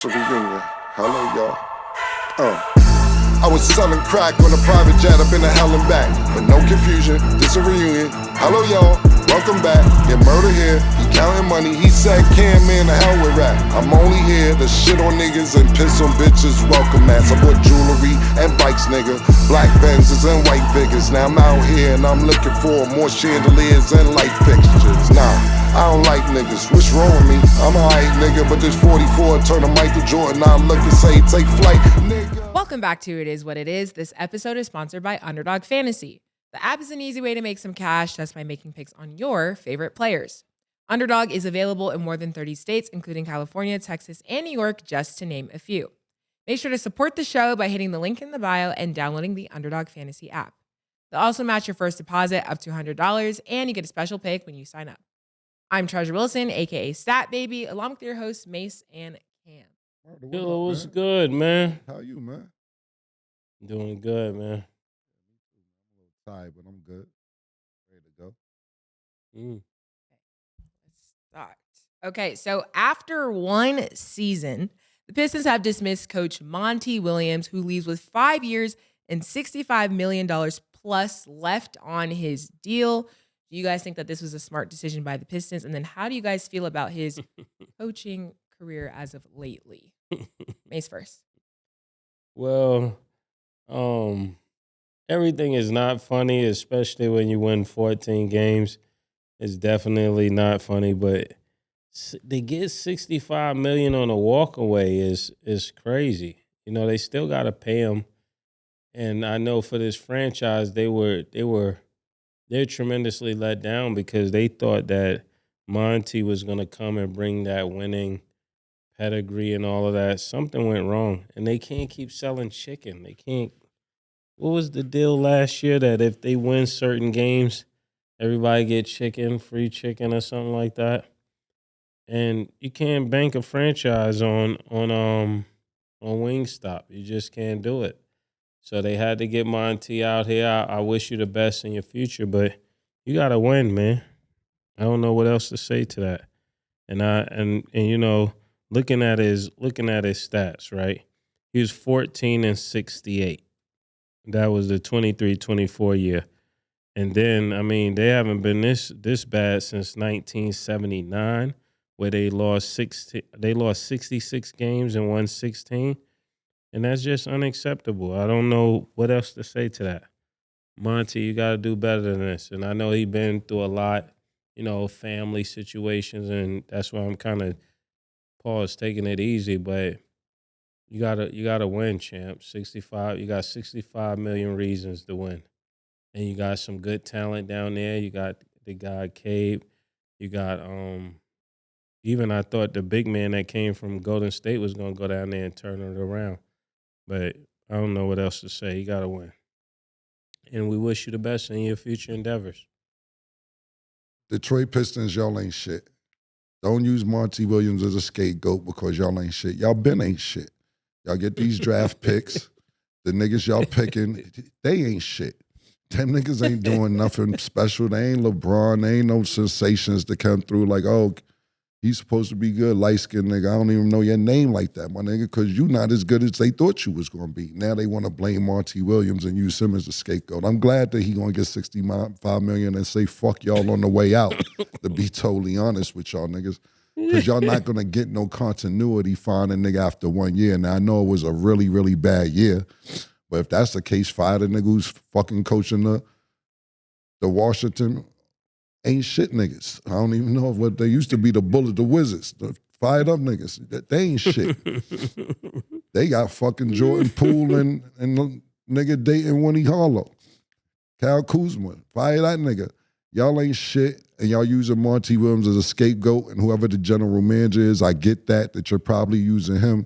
Reunion. Hello, y'all. I was selling crack on a private jet up in the hell and back. But no confusion, this a reunion. Hello, y'all. Welcome back. Get murder here. He counting money. He said, "Can man, the hell with rap. I'm only here to shit on niggas and piss on bitches. Welcome ass. I bought jewelry and bikes, nigga. Black Benzes and white Vigors. Now I'm out here and I'm looking for more chandeliers and light fixtures. Nah. I don't like niggas, what's wrong with me? I'm a hype nigga, but this 44 turn to Michael Jordan. I look and say, take flight, nigga. Welcome back to It Is What It Is. This episode is sponsored by Underdog Fantasy. The app is an easy way to make some cash just by making picks on your favorite players. Underdog is available in more than 30 states, including California, Texas, and New York, just to name a few. Make sure to support the show by hitting the link in the bio and downloading the Underdog Fantasy app. They'll also match your first deposit up to $100, and you get a special pick when you sign up. I'm Treasure Wilson, aka Stat Baby, along with your hosts Mase and Cam. Yo, what's good, man? How you, man? Doing good, man. I'm a little tired, but I'm good. Ready to go. Let's start. Okay, so after one season, the Pistons have dismissed coach Monty Williams, who leaves with 5 years and $65 million plus left on his deal. Do you guys think that this was a smart decision by the Pistons? And then how do you guys feel about his coaching career as of lately? Mace first. Well, everything is not funny, especially when you win 14 games. It's definitely not funny, but they get $65 million on a walkaway is crazy. You know, they still got to pay him. And I know for this franchise, they're tremendously let down because they thought that Monty was going to come and bring that winning pedigree and all of that. Something went wrong, and they can't keep selling chicken. They can't. What was the deal last year that if they win certain games, everybody get chicken, free chicken or something like that? And you can't bank a franchise on Wingstop. You just can't do it. So they had to get Monty out here. I wish you the best in your future, but you got to win, man. I don't know what else to say to that. And you know, looking at his stats, right? He was 14-68. That was the 23-24 year. And then, I mean, they haven't been this bad since 1979, where they lost 66 games and won 16. And that's just unacceptable. I don't know what else to say to that. Monty, you got to do better than this. And I know he's been through a lot, you know, family situations, and that's why I'm kind of taking it easy. But you gotta win, champ. 65. You got 65 million reasons to win, and you got some good talent down there. You got the guy Cabe. You got even I thought the big man that came from Golden State was gonna go down there and turn it around. But I don't know what else to say. You got to win. And we wish you the best in your future endeavors. Detroit Pistons, y'all ain't shit. Don't use Monty Williams as a scapegoat because y'all ain't shit. Y'all been ain't shit. Y'all get these draft picks. The niggas y'all picking, they ain't shit. Them niggas ain't doing nothing special. They ain't LeBron. They ain't no sensations to come through like, oh, he's supposed to be good, light-skinned nigga. I don't even know your name like that, my nigga, because you not as good as they thought you was going to be. Now they want to blame Monty Williams and use him as a scapegoat. I'm glad that he going to get $65 million and say fuck y'all on the way out, to be totally honest with y'all niggas, because y'all not going to get no continuity finding a nigga after 1 year. Now, I know it was a really, really bad year, but if that's the case, fire the nigga who's fucking coaching the Washington ain't shit niggas. I don't even know what they used to be, the Wizards, the fired up niggas. They ain't shit. They got fucking Jordan Poole and nigga dating Winnie Harlow. Kyle Kuzma, fire that nigga. Y'all ain't shit, and y'all using Monty Williams as a scapegoat, and whoever the general manager is, I get that you're probably using him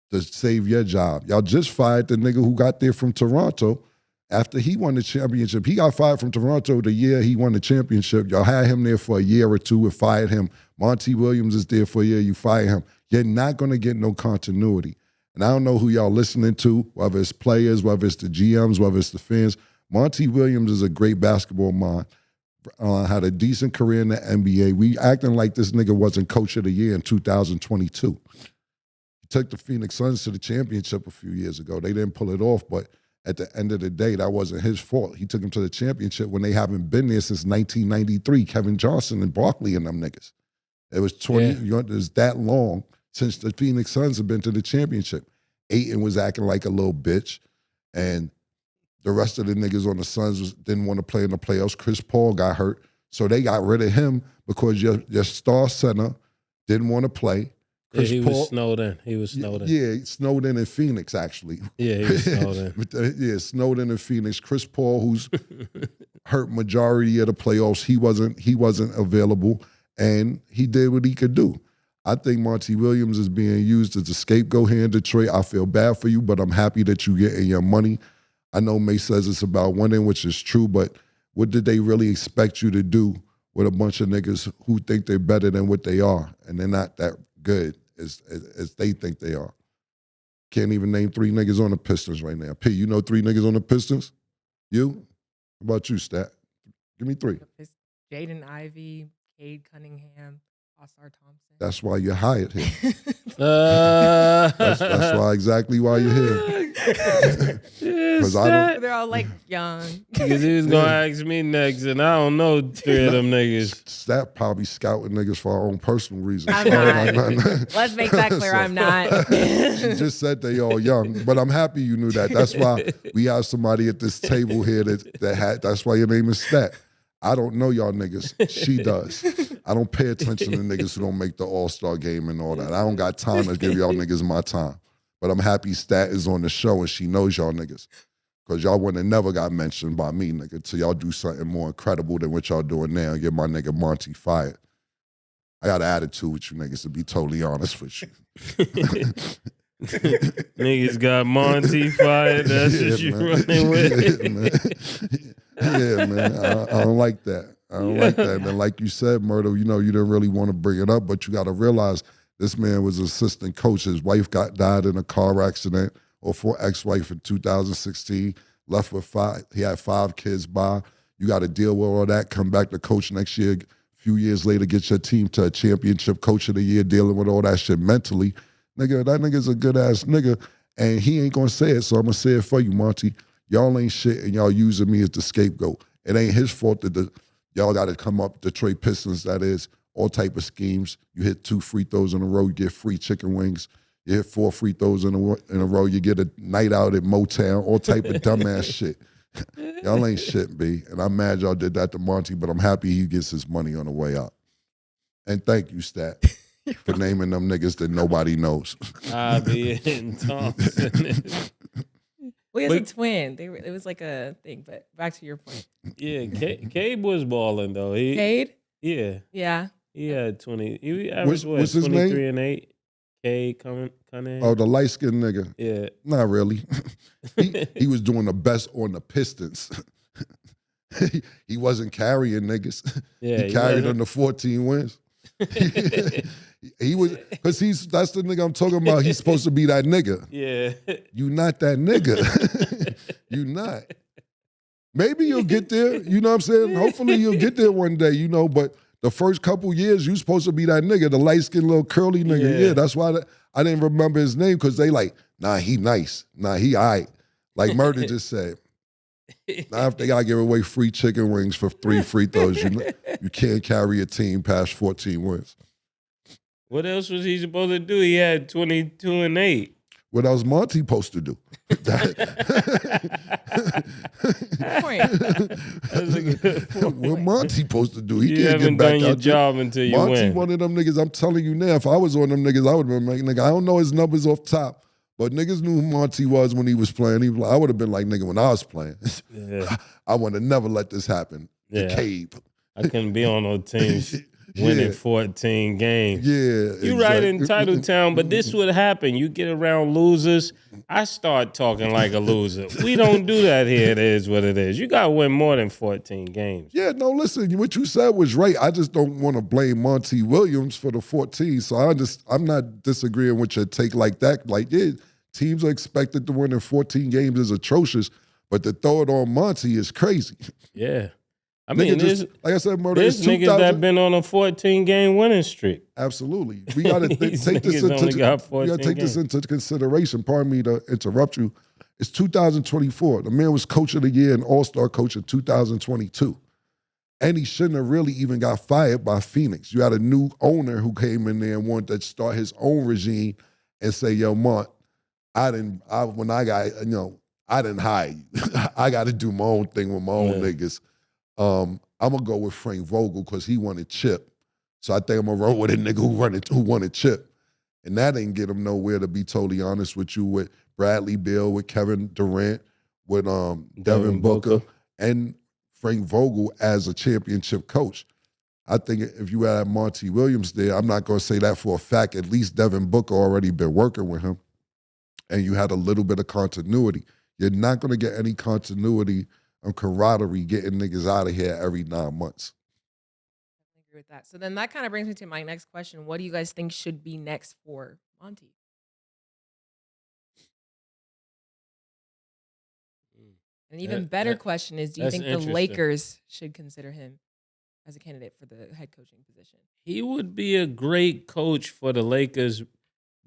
to save your job. Y'all just fired the nigga who got there from Toronto. After he won the championship, he got fired from Toronto the year he won the championship. Y'all had him there for a year or two and fired him. Monty Williams is there for a year, you fire him. You're not going to get no continuity. And I don't know who y'all listening to, whether it's players, whether it's the GMs, whether it's the fans. Monty Williams is a great basketball mind. Had a decent career in the NBA. We acting like this nigga wasn't coach of the year in 2022. took the Phoenix Suns to the championship a few years ago. They didn't pull it off, but at the end of the day, that wasn't his fault. He took them to the championship when they haven't been there since 1993. Kevin Johnson and Barkley and them niggas. It was 20. It was that long since the Phoenix Suns have been to the championship. Ayton was acting like a little bitch, and the rest of the niggas on the Suns didn't want to play in the playoffs. Chris Paul got hurt, so they got rid of him because your star center didn't want to play. Chris He Paul, was snowed in. He was snowed in. Yeah, he snowed in Phoenix, actually. Yeah, he was snowed in. Snowed in Phoenix. Chris Paul, who's hurt majority of the playoffs, he wasn't available, and he did what he could do. I think Monty Williams is being used as a scapegoat here in Detroit. I feel bad for you, but I'm happy that you're getting your money. I know Mase says it's about winning, which is true, but what did they really expect you to do with a bunch of niggas who think they're better than what they are, and they're not that good as they think they are? Can't even name 3 niggas on the Pistons right now. P, you know 3 niggas on the Pistons? You? How about you, Stat? Give me 3. Jaden Ivey, Cade Cunningham, Oscar Thompson. That's why you're hired here. That's why exactly why you're here. Because They're all like young. Because he was gonna ask me next, and I don't know 3 of them niggas. Stat probably scouting niggas for our own personal reasons. I'm not. Let's make that clear. I'm not. She just said they all young, but I'm happy you knew that. That's why we have somebody at this table here that had. That's why your name is Stat. I don't know y'all niggas. She does. I don't pay attention to niggas who don't make the All-Star game and all that. I don't got time to give y'all niggas my time. But I'm happy Stat is on the show and she knows y'all niggas. Because y'all would have never got mentioned by me, nigga, till y'all do something more incredible than what y'all doing now and get my nigga Monty fired. I got an attitude with you niggas, to be totally honest with you. Niggas got Monty fired. That's what you running with. Yeah, man. I don't like that. I don't like that. And like you said, Murdo, you didn't really want to bring it up, but you got to realize this man was an assistant coach. His wife died in a car accident, or for ex-wife in 2016, left with 5. He had 5 kids by. You got to deal with all that, come back to coach next year, a few years later, get your team to a championship coach of the year, dealing with all that shit mentally. Nigga, that nigga's a good-ass nigga, and he ain't going to say it, so I'm going to say it for you, Monty. Y'all ain't shit, and y'all using me as the scapegoat. It ain't his fault that y'all got to come up, Detroit Pistons, that is, all type of schemes. You hit 2 free throws in a row, you get free chicken wings. You hit 4 free throws in a row, you get a night out at Motown, all type of dumbass shit. Y'all ain't shit, B. And I'm mad y'all did that to Monty, but I'm happy he gets his money on the way out. And thank you, Stat, for naming them niggas that nobody knows. I be hitting Thompson. Well, he has a twin. It was like a thing, but back to your point. Yeah, Cade was balling, though. Cade? Yeah. Yeah. He had 20. He averaged, what's his 23 name? and 8. Cade Cunningham. Oh, the light-skinned nigga. Yeah. Not really. he was doing the best on the Pistons. He wasn't carrying niggas. Yeah, he carried them to 14 wins. He was, because that's the nigga I'm talking about. He's supposed to be that nigga. Yeah. You not that nigga. You not. Maybe you'll get there. You know what I'm saying? Hopefully you'll get there one day, but the first couple years, you supposed to be that nigga, the light-skinned little curly nigga. Yeah, that's why I didn't remember his name, because they like, nah, he nice. Nah, he all right. Like Murder just said. Now if they got to give away free chicken wings for 3 free throws, you can't carry a team past 14 wins. What else was he supposed to do? He had 22 and 8. What else Monty supposed to do? Point. That's a good point. What Monty supposed to do? He You can't haven't get back done your out there. job until you Monty win. one of them niggas. I'm telling you now, if I was on them niggas, I would have been like, nigga, I don't know his numbers off top, but niggas knew who Monty was when he was playing. I would have been like, nigga, when I was playing, Yeah. I would have never let this happen. Yeah. The Cape. I couldn't be on those teams winning 14 games. Yeah. You right in Titletown, but this would happen. You get around losers, I start talking like a loser. We don't do that here. It is what it is. You got to win more than 14 games. Yeah, no, listen, what you said was right. I just don't want to blame Monty Williams for the 14. So I'm not disagreeing with your take like that. Like, yeah, teams are expected to win in 14 games is atrocious, but to throw it on Monty is crazy. Yeah. I mean, like I said, Murder, there's it's niggas 2000. that been on a 14-game winning streak. Absolutely. We got to These take this niggas only got into 14 games. consideration. Pardon me to interrupt you. It's 2024. The man was coach of the year and all-star coach in 2022. And he shouldn't have really even got fired by Phoenix. You had a new owner who came in there and wanted to start his own regime and say, yo, Mont, I didn't hire you. I got to do my own thing with my own niggas. I'm going to go with Frank Vogel because he wanted Chip. So I think I'm going to roll with a nigga who wanted Chip. And that didn't get him nowhere, to be totally honest with you, with Bradley Beal, with Kevin Durant, with Devin Booker, and Frank Vogel as a championship coach. I think if you had Monty Williams there, I'm not going to say that for a fact. At least Devin Booker already been working with him, and you had a little bit of continuity. You're not going to get any continuity and camaraderie getting niggas out of here every 9 months. I agree with that. So then that kind of brings me to my next question. What do you guys think should be next for Monty? An even better question is, do you think the Lakers should consider him as a candidate for the head coaching position? He would be a great coach for the Lakers,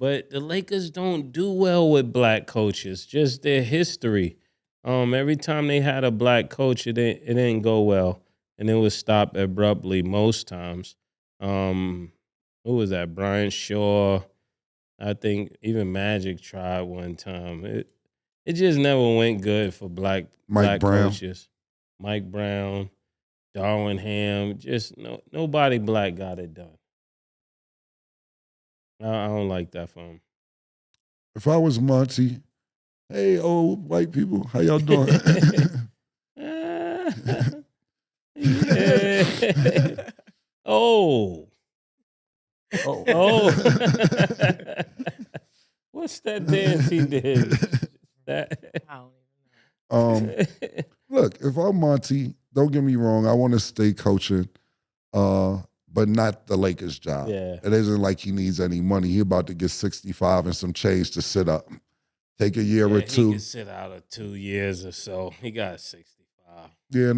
but the Lakers don't do well with black coaches, just their history. Every time they had a black coach, it didn't go well, and it would stop abruptly most times. Who was that? Brian Shaw. I think even Magic tried one time. It just never went good for black coaches. Mike Brown, Darwin Ham, just nobody black got it done. I don't like that for him. If I was Monty, hey, old white people, how y'all doing? Oh. What's that dance he did? Look, if I'm Monty, don't get me wrong, I want to stay coaching, but not the Lakers job. Yeah. It isn't like he needs any money. He about to get 65 and some change to sit up. Take a year or two. He can sit out of 2 years or so. He got 65. Yeah,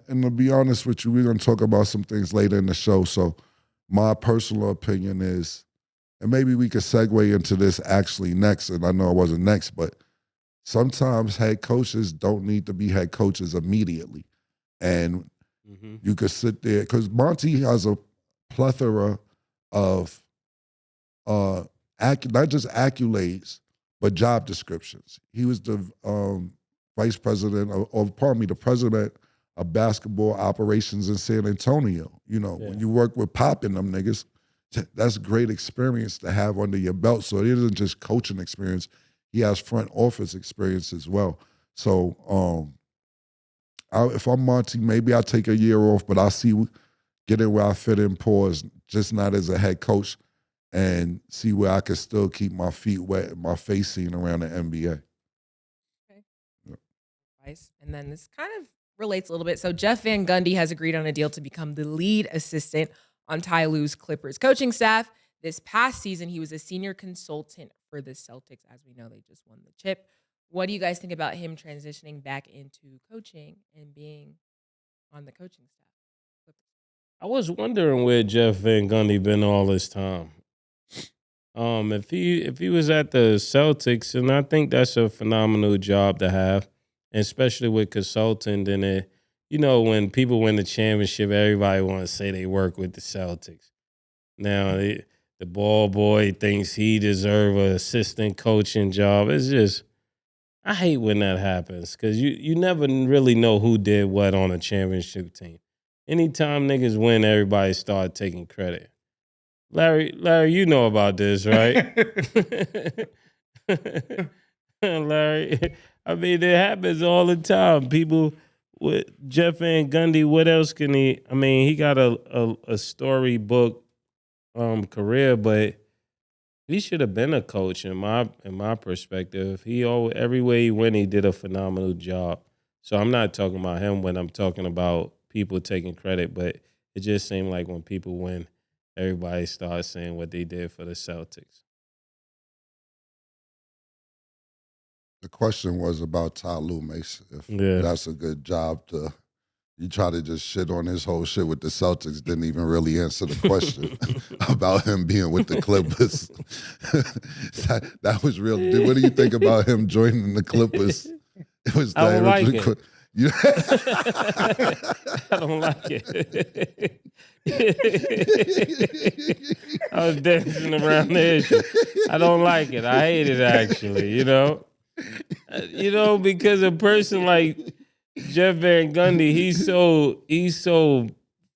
and to be honest with you, we're going to talk about some things later in the show. So my personal opinion is, and maybe we could segue into this actually next, and I know it wasn't next, but sometimes head coaches don't need to be head coaches immediately. And you could sit there, because Monty has a plethora of not just accolades, but job descriptions. He was the the president of basketball operations in San Antonio. You know, when you work with Pop and them niggas, that's great experience to have under your belt. So it isn't just coaching experience. He has front office experience as well. So if I'm Monty, maybe I'll take a year off, but I'll get in where I fit in, pause, just not as a head coach, and see where I can still keep my feet wet and my face seen around the NBA. Okay. Yep. And then this kind of relates a little bit. So Jeff Van Gundy has agreed on a deal to become the lead assistant on Ty Lue's Clippers coaching staff. This past season, he was a senior consultant for the Celtics. As we know, they just won the chip. What do you guys think about him transitioning back into coaching and being on the coaching staff? I was wondering where Jeff Van Gundy been all this time. If he was at the Celtics, and I think that's a phenomenal job to have, and especially with consulting, then when people win the championship, everybody want to say they work with the Celtics. Now the ball boy thinks he deserves an assistant coaching job. It's just, I hate when that happens, because you never really know who did what on a championship team. Anytime niggas win, everybody start taking credit. Larry, you know about this, right? Larry, I mean, it happens all the time. People with Jeff Van Gundy, what else can he? I mean, he got a storybook career, but he should have been a coach in my perspective. Everywhere he went, he did a phenomenal job. So I'm not talking about him when I'm talking about people taking credit, but it just seemed like when people win, everybody starts saying what they did for the Celtics. The question was about Ty Lue, Mase. If that's a good job to, You try to just shit on his whole shit with the Celtics, didn't even really answer the question about him being with the Clippers. that was real. What do you think about him joining the Clippers? It was I don't like it. I don't like it. I was dancing around the issue. I don't like it. I hate it, actually, because a person like Jeff Van Gundy, he's so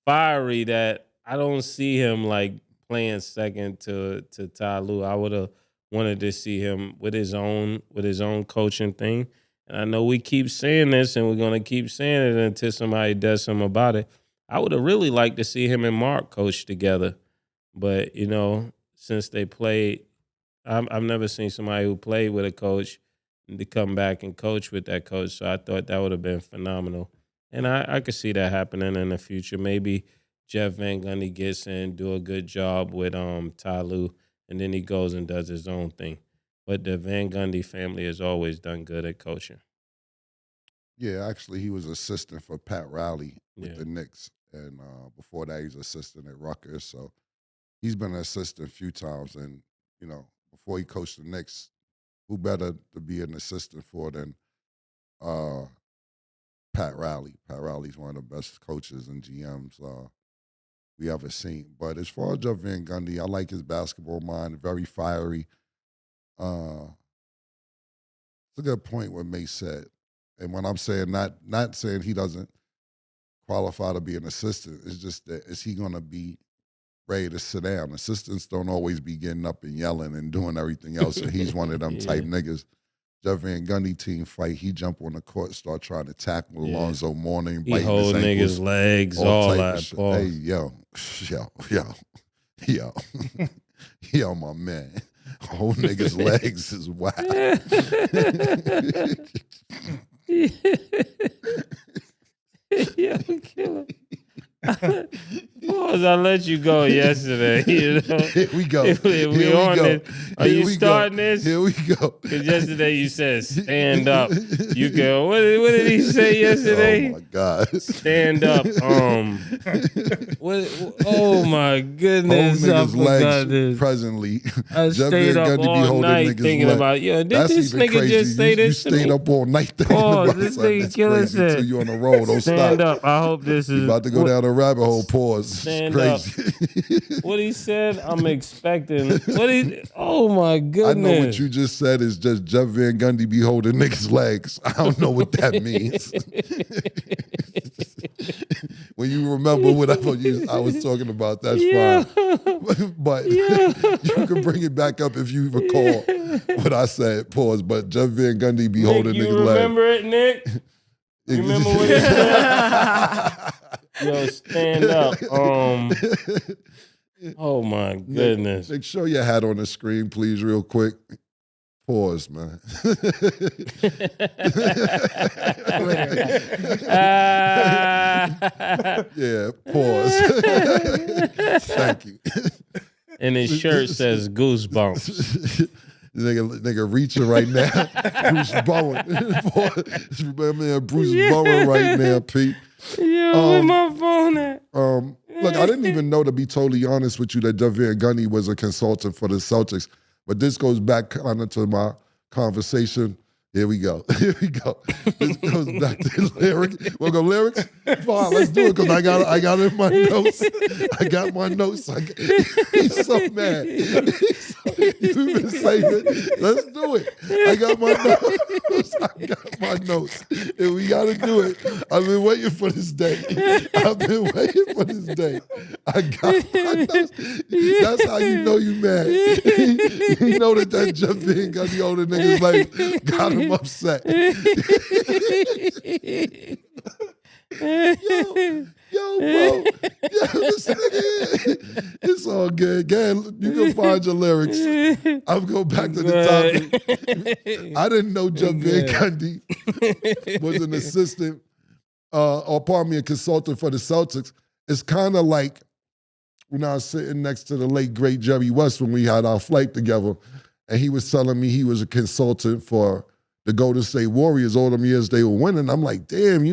fiery that I don't see him like playing second to Ty Lue. I would have wanted to see him with his own coaching thing. And I know we keep saying this, and we're gonna keep saying it until somebody does something about it. I would have really liked to see him and Mark coach together, but since they played, I've never seen somebody who played with a coach to come back and coach with that coach. So I thought that would have been phenomenal. And I could see that happening in the future. Maybe Jeff Van Gundy gets in, do a good job with Ty Lue, and then he goes and does his own thing. But the Van Gundy family has always done good at coaching. Yeah, actually, he was assistant for Pat Riley with the Knicks. And before that, he was assistant at Rutgers. So he's been an assistant a few times. And, before he coached the Knicks, who better to be an assistant for than Pat Riley? Pat Riley's one of the best coaches and GMs we ever seen. But as far as Jeff Van Gundy, I like his basketball mind, very fiery. It's a good point what Mase said. And when I'm saying not saying he doesn't qualify to be an assistant, it's just that is he going to be ready to sit down? Assistants don't always be getting up and yelling and doing everything else, and he's one of them type niggas. Jeff Van Gundy team fight, he jump on the court, start trying to tackle Alonzo Mourning, he hold niggas' legs, all that. Hey, yo, my man. Whole niggas' legs is whack. Yeah, kill him. Pause, I let you go yesterday. Here we go. We on this. Are you starting this? Here we go. Because yesterday you said stand up. You go. What did he say yesterday? Oh my God. Stand up. Oh my goodness. Whole niggas' legs presently. I stayed up all night thinking about, did this nigga crazy. just say this to me? You stayed up all night thinking about this nigga killing shit. You on the road. Don't stand stop. Up. I hope this is about to go down a rabbit hole. Pause. Stand crazy. Up. What he said, I'm expecting. Oh my goodness. I know what you just said is just Jeff Van Gundy be holding niggas' legs. I don't know what that means. When you remember whatever I was talking about, that's fine. But you can bring it back up if you recall what I said. Pause. But Jeff Van Gundy be holding niggas' legs. You remember it, Nick? You remember what he said? Yo, stand up. Oh my goodness. Nick, show your hat on the screen, please, real quick. Pause, man. Yeah, pause. Thank you. And his shirt says goosebumps. Nigga reaching right now. Bruce Bowen. Man, Bruce Bowen right now, Pete. Yo, where my phone at? Look, I didn't even know, to be totally honest with you, that Jeff Van Gundy was a consultant for the Celtics. But this goes back kind of to my conversation. Here we go. Here we go. This goes back to the lyrics. We'll go lyrics? Fine, let's do it, because I got it in my notes. I got my notes. He's so mad. You've been saving. Let's do it. I got my notes. I got my notes. And we got to do it. I've been waiting for this day. I've been waiting for this day. I got my notes. That's how you know you mad. You know that Jeff Van Gundy older niggas like got him upset. Yo, bro. Yo, this nigga, it's all good. You can find your lyrics. I'll go back to the topic. I didn't know Jeff Van Gundy was an assistant, or pardon me, a consultant for the Celtics. It's kind of like when I was sitting next to the late, great Jerry West when we had our flight together, and he was telling me he was a consultant for the Golden State Warriors all them years they were winning. I'm like, damn,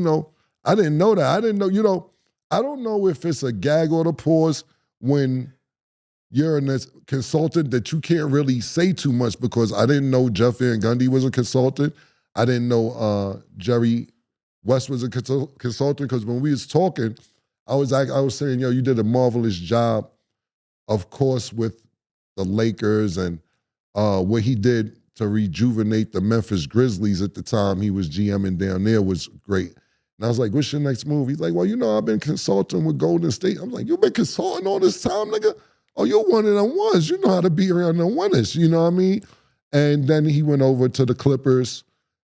I didn't know that. I didn't know, I don't know if it's a gag or the pause when you're a consultant that you can't really say too much because I didn't know Jeff Van Gundy was a consultant. I didn't know Jerry West was a consultant because when we was talking, I was saying, yo, you did a marvelous job, of course, with the Lakers and what he did to rejuvenate the Memphis Grizzlies at the time he was GMing down there was great. And I was like, what's your next move? He's like, well, I've been consulting with Golden State. I'm like, you've been consulting all this time, nigga? Oh, you're one of them ones. You know how to be around the winners, you know what I mean? And then he went over to the Clippers,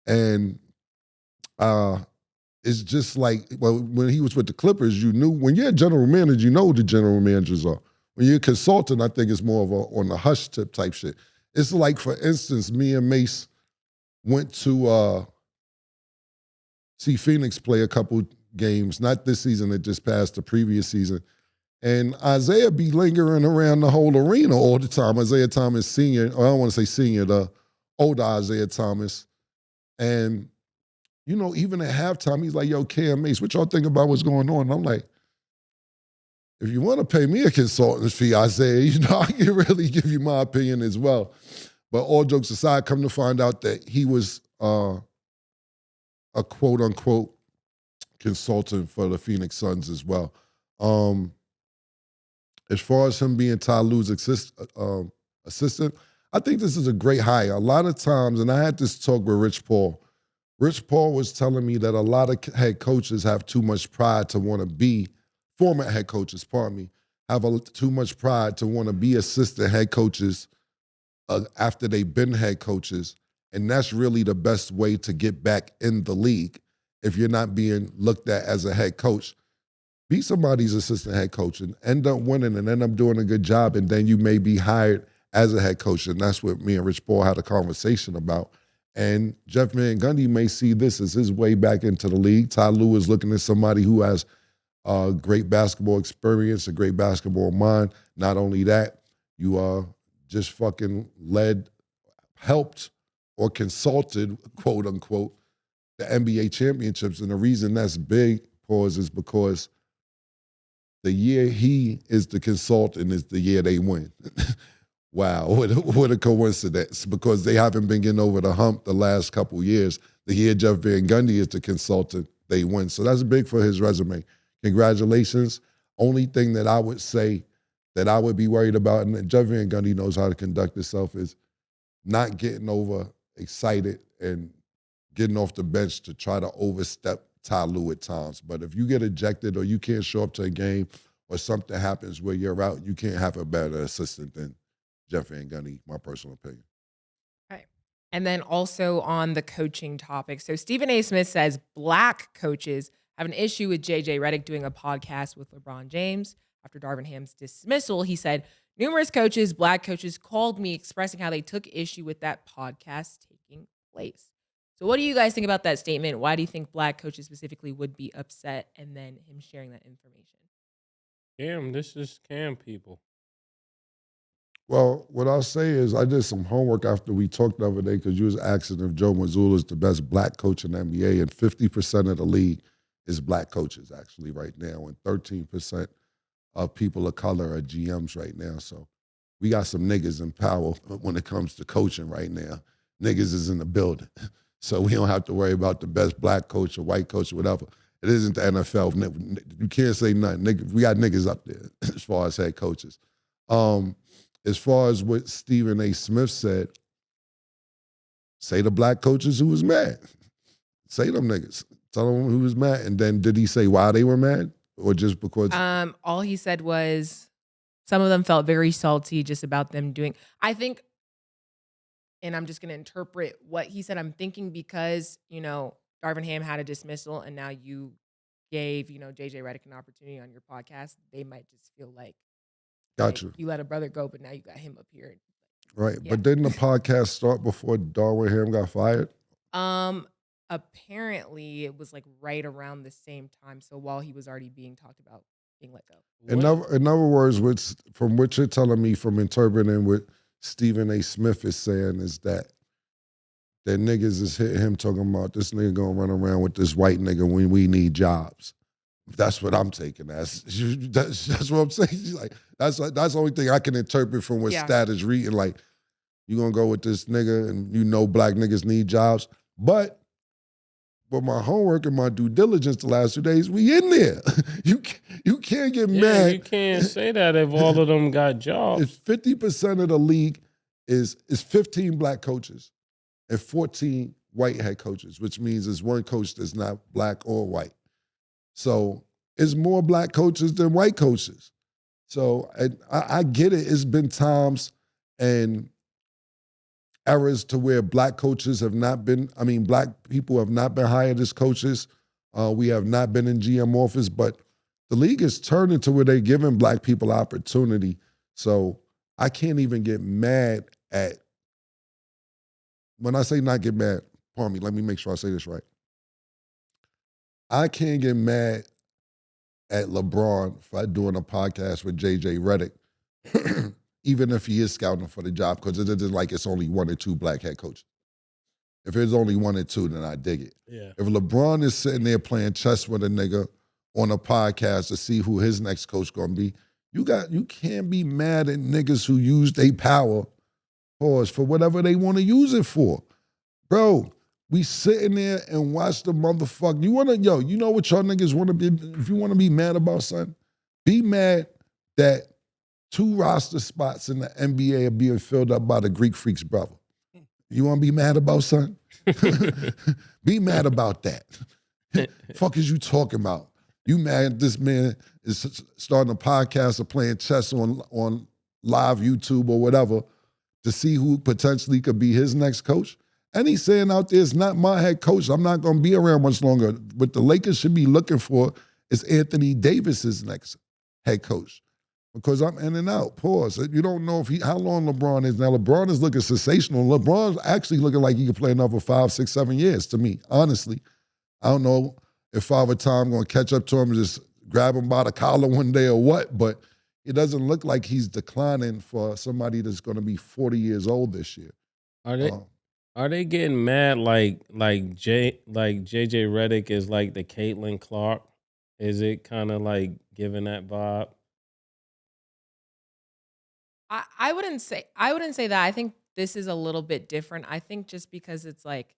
and it's just like, well, when he was with the Clippers, you knew, when you're a general manager, you know who the general managers are. When you're a consultant, I think it's more of on the hush tip type shit. It's like, for instance, me and Mase went to see Phoenix play a couple games, not this season, it just passed, the previous season. And Isaiah be lingering around the whole arena all the time. Isaiah Thomas Sr., or I don't want to say senior, the older Isaiah Thomas. And, even at halftime, he's like, yo, Cam, Mase, what y'all think about what's going on? And I'm like, if you want to pay me a consultant's fee, Isaiah, I can really give you my opinion as well. But all jokes aside, come to find out that he was a quote-unquote consultant for the Phoenix Suns as well. As far as him being Ty Lue's assistant, I think this is a great hire. A lot of times, and I had this talk with Rich Paul. Rich Paul was telling me that a lot of head coaches have too much pride to want to be, former head coaches, have too much pride to want to be assistant head coaches after they've been head coaches. And that's really the best way to get back in the league if you're not being looked at as a head coach. Be somebody's assistant head coach and end up winning and end up doing a good job, and then you may be hired as a head coach. And that's what me and Rich Paul had a conversation about. And Jeff Van Gundy may see this as his way back into the league. Ty Lue is looking at somebody who has great basketball experience, a great basketball mind. Not only that, you just fucking helped or consulted, quote unquote, the NBA championships. And the reason that's big, pause, is because the year he is the consultant is the year they win. Wow, what a coincidence, because they haven't been getting over the hump the last couple years. The year Jeff Van Gundy is the consultant, they win. So that's big for his resume. Congratulations. Only thing that I would say that I would be worried about, and Jeff Van Gundy knows how to conduct himself, is not getting over excited and getting off the bench to try to overstep Ty Lue at times. But if you get ejected or you can't show up to a game or something happens where you're out, you can't have a better assistant than Jeff Van Gundy, my personal opinion. Right. And then also on the coaching topic. So Stephen A. Smith says black coaches have an issue with J.J. Redick doing a podcast with LeBron James. After Darvin Ham's dismissal, he said, numerous coaches, black coaches, called me expressing how they took issue with that podcast taking place. So what do you guys think about that statement? Why do you think black coaches specifically would be upset, and then him sharing that information? Cam, this is Cam people. Well, what I'll say is I did some homework after we talked the other day because you was asking if Joe Mazzulla is the best black coach in the NBA, and 50% of the league is black coaches actually right now, and 13% of people of color are GMs right now. So we got some niggas in power when it comes to coaching right now. Niggas is in the building. So we don't have to worry about the best black coach or white coach or whatever. It isn't the NFL. You can't say nothing. We got niggas up there as far as head coaches. As far as what Stephen A. Smith said, say the black coaches who was mad. Say them niggas. Tell them who was mad. And then did he say why they were mad? Or just because? All he said was some of them felt very salty just about them doing, I think, and I'm just going to interpret what he said. I'm thinking because, Darvin Ham had a dismissal and now you gave, J.J. Redick an opportunity on your podcast, they might just feel like, Gotcha. You let a brother go, but now you got him up here. Right. Yeah. But didn't the podcast start before Darvin Ham got fired? Apparently it was like right around the same time. So while he was already being talked about being let go. In other words, from what you're telling me from interpreting what Stephen A. Smith is saying is that that niggas is hitting him talking about this nigga gonna run around with this white nigga when we need jobs. That's what I'm taking as. That's what I'm saying. She's like, that's the only thing I can interpret from what Stat is reading. Like, you gonna go with this nigga and you know black niggas need jobs. But for my homework and my due diligence the last 2 days, we in there. You can't get mad. You can't say that if all of them got jobs. If 50% of the league is 15 black coaches and 14 white head coaches, which means there's one coach that's not black or white. So it's more black coaches than white coaches. So I get it. It's been times and eras to where black coaches have not been, black people have not been hired as coaches. We have not been in GM office, but the league is turning to where they're giving black people opportunity. So I can't even get mad at, when I say not get mad, pardon me, let me make sure I say this right. I can't get mad at LeBron for doing a podcast with J.J. Redick, even if he is scouting for the job, because it isn't like it's only 1 or 2 black head coaches. If it's only 1 or 2, then I dig it. Yeah. If LeBron is sitting there playing chess with a nigga on a podcast to see who his next coach gonna be, you can't be mad at niggas who use their power, pause, for whatever they want to use it for. Bro, we sitting there and watch the motherfucker. You know what y'all niggas want to be, if you want to be mad about something, be mad that 2 roster spots in the NBA are being filled up by the Greek Freaks brother. You want to be mad about something? Be mad about that. Fuck is you talking about? You mad this man is starting a podcast or playing chess on live YouTube or whatever to see who potentially could be his next coach? And he's saying out there, it's not my head coach. I'm not going to be around much longer. What the Lakers should be looking for is Anthony Davis's next head coach. Because I'm in and out, pause. You don't know how long LeBron is. Now, LeBron is looking sensational. LeBron's actually looking like he could play another 5, 6, 7 years to me, honestly. I don't know if Father Time going to catch up to him and just grab him by the collar one day or what, but it doesn't look like he's declining for somebody that's going to be 40 years old this year. Are they getting mad like JJ Redick is like the Caitlin Clark? Is it kind of like giving that vibe? I wouldn't say that. I think this is a little bit different. I think just because it's like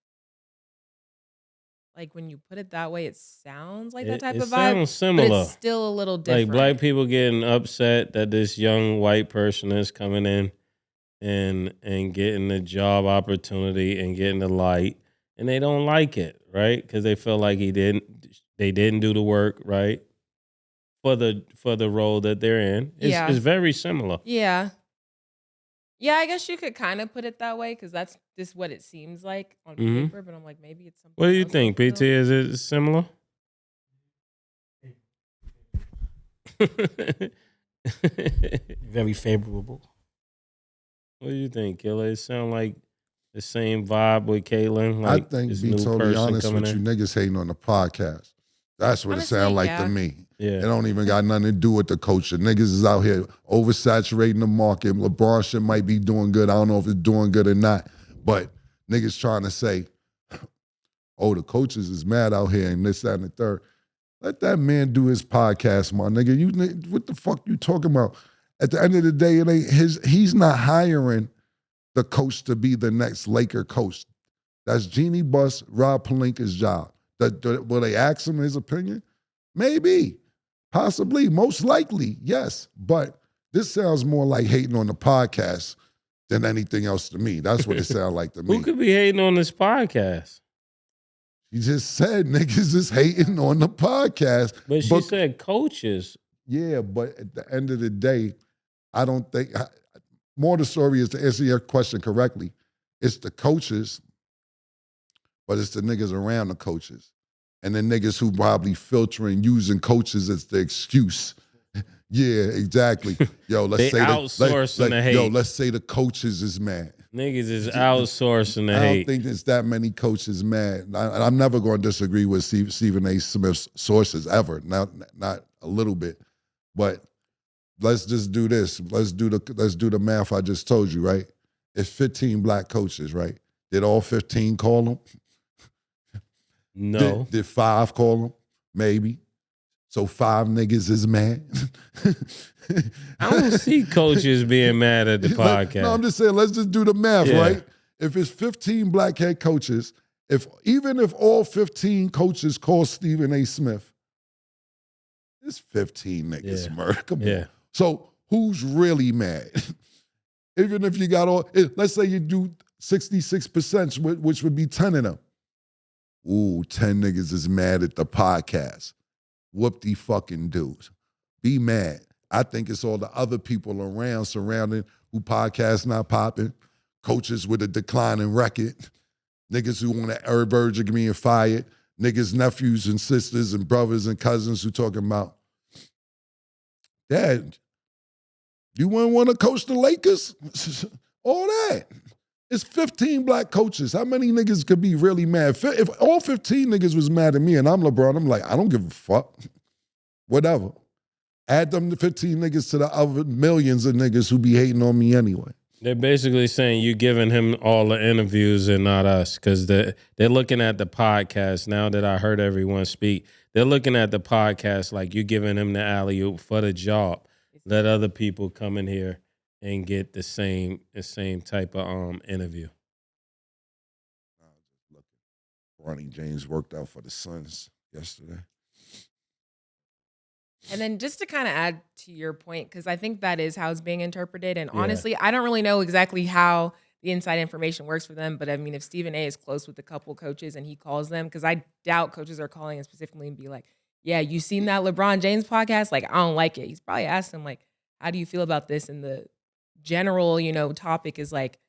when you put it that way, it sounds like that type of vibe. It sounds similar. But it's still a little different. Like black people getting upset that this young white person is coming in and getting the job opportunity and getting the light, and they don't like it, right? Because they feel like they didn't do the work, right? For the role that they're in. It's very similar. Yeah. Yeah, I guess you could kind of put it that way because that's just what it seems like on paper. But I'm like, maybe it's something. What do you think, PT? Is it similar? Very favorable. What do you think, Killer? It sound like the same vibe with Caitlin. Like I think, be totally honest with you, niggas hating on the podcast. That's what it sound like to me. Yeah. It don't even got nothing to do with the coach. The niggas is out here oversaturating the market. LeBron shit might be doing good. I don't know if it's doing good or not. But niggas trying to say, oh, the coaches is mad out here and this, that, and the third. Let that man do his podcast, my nigga. What the fuck you talking about? At the end of the day, it ain't he's not hiring the coach to be the next Laker coach. That's Jeannie Buss, Rob Pelinka's job. Will they ask him his opinion? Maybe. Possibly. Most likely, yes. But this sounds more like hating on the podcast than anything else to me. That's what it sounds like to me. Who could be hating on this podcast? You just said niggas is hating on the podcast. But she said coaches. Yeah, but at the end of the day, I don't think, more the story is, to answer your question correctly, it's the coaches, but it's the niggas around the coaches. And the niggas who probably filtering, using coaches as the excuse. Yeah, exactly. Yo, let's say outsourcing the hate. Yo, let's say the coaches is mad. Niggas is outsourcing the hate. I don't think there's that many coaches mad. I'm never going to disagree with Stephen A. Smith's sources ever. Not a little bit. But let's just do this. Let's do the math I just told you, right? It's 15 black coaches, right? Did all 15 call him? No. Did 5 call him? Maybe. So 5 niggas is mad. I don't see coaches being mad at the podcast. No, I'm just saying, let's just do the math, Yeah. right? If it's 15 black head coaches, even if all 15 coaches call Stephen A. Smith, it's 15 niggas, Yeah. murder. Come Yeah. on. So who's really mad? Even if you got all, let's say you do 66%, which would be 10 of them. Ooh, 10 niggas is mad at the podcast. Whoop-de-fucking dudes. Be mad. I think it's all the other people around surrounding who podcasts not popping, coaches with a declining record, niggas who on the verge of being fired, niggas' nephews and sisters and brothers and cousins who talking about, Dad, you wouldn't want to coach the Lakers? All that. It's 15 black coaches. How many niggas could be really mad? If all 15 niggas was mad at me and I'm LeBron, I'm like, I don't give a fuck. Whatever. Add them to 15 niggas to the other millions of niggas who be hating on me anyway. They're basically saying you giving him all the interviews and not us, because they're looking at the podcast. Now that I heard everyone speak, they're looking at the podcast like you giving him the alley-oop for the job. Let other people come in here and get the same type of interview. Ronnie James worked out for the Suns yesterday. And then just to kind of add to your point, because I think that is how it's being interpreted. And Yeah. honestly, I don't really know exactly how the inside information works for them. But I mean, if Stephen A. is close with a couple coaches and he calls them, because I doubt coaches are calling him specifically and be like, yeah, you seen that LeBron James podcast? Like, I don't like it. He's probably asked him, like, how do you feel about this? And the general, topic is like,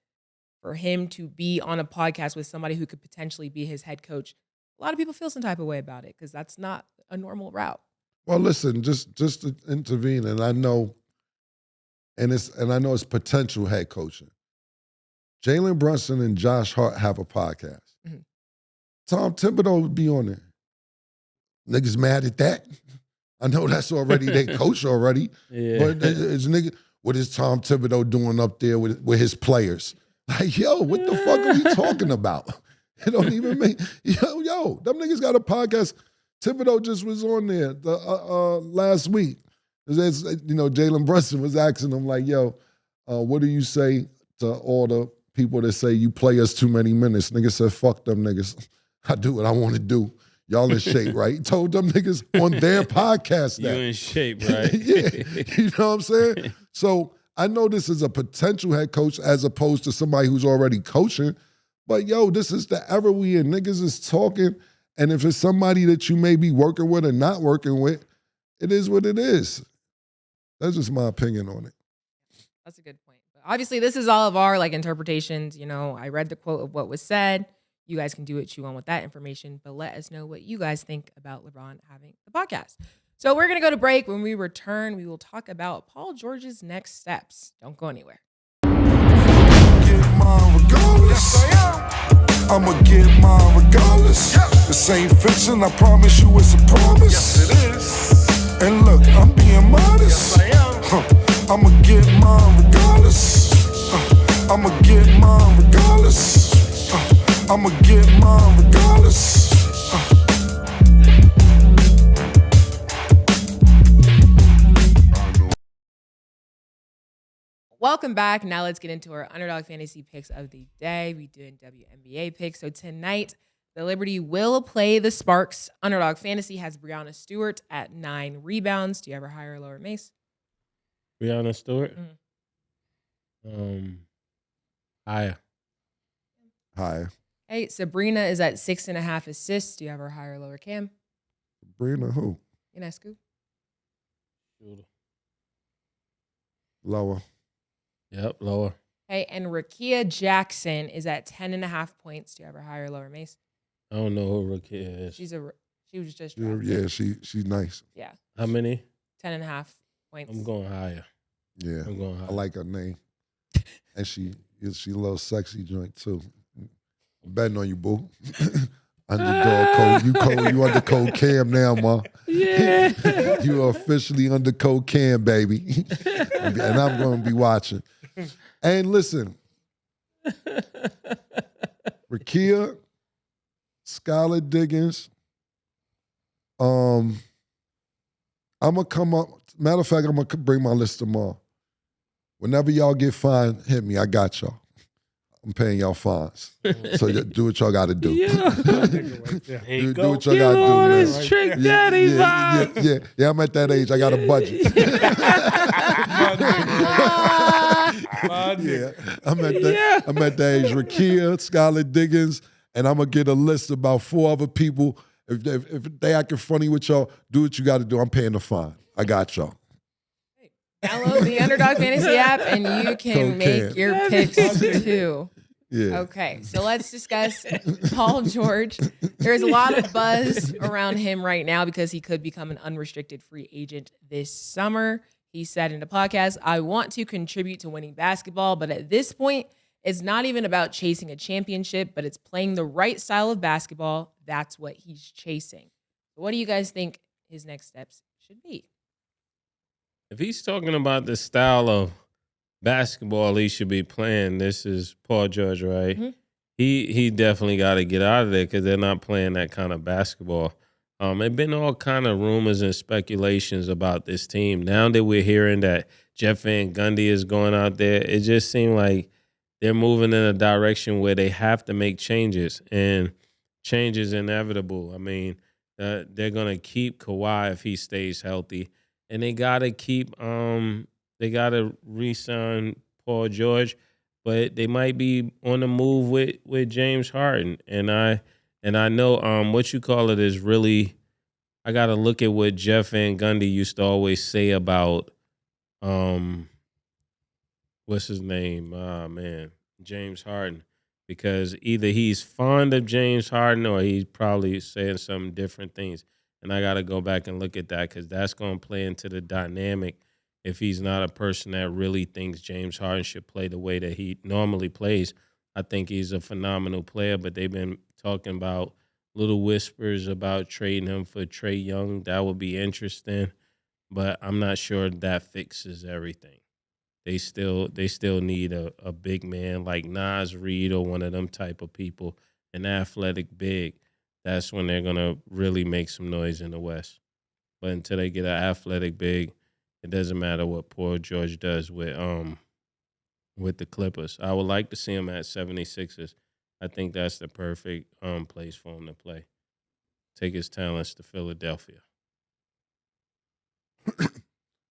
for him to be on a podcast with somebody who could potentially be his head coach, a lot of people feel some type of way about it because that's not a normal route. Well, listen, just to intervene, and I know it's potential head coaching. Jalen Brunson and Josh Hart have a podcast. Mm-hmm. Tom Thibodeau would be on there. Niggas mad at that? I know that's already their coach already. Yeah. But it's nigga, what is Tom Thibodeau doing up there with his players? Like, yo, what the fuck are we talking about? It don't even make, yo, them niggas got a podcast. Thibodeau just was on there last week. Jalen Brunson was asking him like, yo, what do you say to all the people that say you play us too many minutes? Nigga said, fuck them niggas. I do what I want to do. Y'all in shape, right? He told them niggas on their podcast that. You in shape, right? Yeah, you know what I'm saying? So I know this is a potential head coach as opposed to somebody who's already coaching. But yo, this is the era we in. Niggas is talking. And if it's somebody that you may be working with or not working with, it is what it is. That's just my opinion on it. That's a good point. But obviously, this is all of our interpretations. I read the quote of what was said. You guys can do what you want with that information, but let us know what you guys think about LeBron having the podcast. So we're going to go to break. When we return, we will talk about Paul George's next steps. Don't go anywhere. Get mine regardless. I'ma get mine regardless. This ain't fiction, I promise you it's a promise. Yes, it is. And look, I'm being modest. Yes, I am. I'ma get mine regardless. I'ma get mine regardless. I'ma get mine regardless. Welcome back. Now let's get into our underdog fantasy picks of the day. We did WNBA picks. So tonight, the Liberty will play the Sparks. Underdog fantasy has Breanna Stewart at 9 rebounds. Do you ever higher or lower Mase? Breanna Stewart? Mm-hmm. Higher. Higher. Hey, Sabrina is at 6.5 assists. Do you ever higher or lower Cam? Sabrina who? Ionescu? Lower. Yep, lower. Hey, and Rakia Jackson is at 10.5 points. Do you ever higher or lower Mase? I don't know who Rakia is. She was just Yeah, drafted. yeah, she's nice. Yeah. How many? 10.5 points. I'm going higher. Yeah. I'm going higher. I like her name. And she a little sexy joint too. I'm betting on you, boo. Underdog code. You under code Cam now, ma. Yeah. You are officially under code Cam, baby. And I'm going to be watching. And listen, Rakia, Skylar Diggins. I'm gonna come up. Matter of fact, I'm gonna bring my list tomorrow. Whenever y'all get fined, hit me. I got y'all. I'm paying y'all fines. So do what y'all got to do. Yeah. do what y'all got to do, man. This Trick Daddy vibe. Yeah, I'm at that age. I got a budget. I'm at that age. Rakia, Skylar Diggins, and I'm gonna get a list about 4 other people. If they acting funny with y'all, do what you got to do. I'm paying the fine. I got y'all. Download the Underdog Fantasy app and you can make your picks too. Yeah. Okay, so let's discuss Paul George. There's a lot of buzz around him right now because he could become an unrestricted free agent this summer. He said in the podcast, "I want to contribute to winning basketball, but at this point, it's not even about chasing a championship, but it's playing the right style of basketball. That's what he's chasing." What do you guys think his next steps should be? If he's talking about the style of basketball he should be playing, this is Paul George, right? Mm-hmm. He definitely got to get out of there because they're not playing that kind of basketball. There've been all kind of rumors and speculations about this team. Now that we're hearing that Jeff Van Gundy is going out there, it just seemed like they're moving in a direction where they have to make changes, and change is inevitable. I mean, they're going to keep Kawhi if he stays healthy. And they gotta re-sign Paul George, but they might be on the move with James Harden. And I know what you call it is really, I gotta look at what Jeff Van Gundy used to always say about what's his name? James Harden. Because either he's fond of James Harden or he's probably saying some different things. And I got to go back and look at that because that's going to play into the dynamic if he's not a person that really thinks James Harden should play the way that he normally plays. I think he's a phenomenal player, but they've been talking about little whispers about trading him for Trae Young. That would be interesting, but I'm not sure that fixes everything. They still need a big man like Nas Reed or one of them type of people, an athletic big. That's when they're going to really make some noise in the West. But until they get an athletic big, it doesn't matter what Paul George does with the Clippers. I would like to see him at 76ers. I think that's the perfect place for him to play. Take his talents to Philadelphia.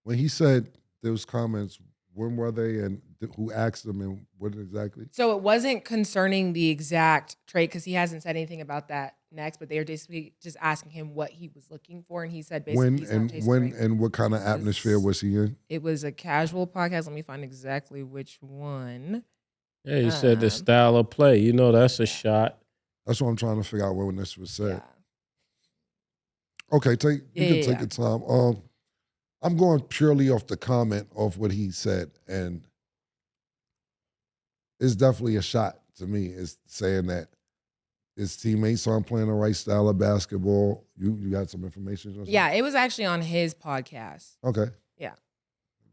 When he said those comments, when were they and who asked them and what exactly? So it wasn't concerning the exact trade because he hasn't said anything about that next, but they were basically just asking him what he was looking for, and he said basically when what kind of atmosphere was he in? It was a casual podcast. Let me find exactly which one. Yeah, he said the style of play. You know, that's a shot. That's what I'm trying to figure out when this was said. Yeah. Okay, take your time. I'm going purely off the comment of what he said, and it's definitely a shot to me. It's saying that his teammates aren't playing the right style of basketball. You got some information? Yeah, it was actually on his podcast. Okay. Yeah.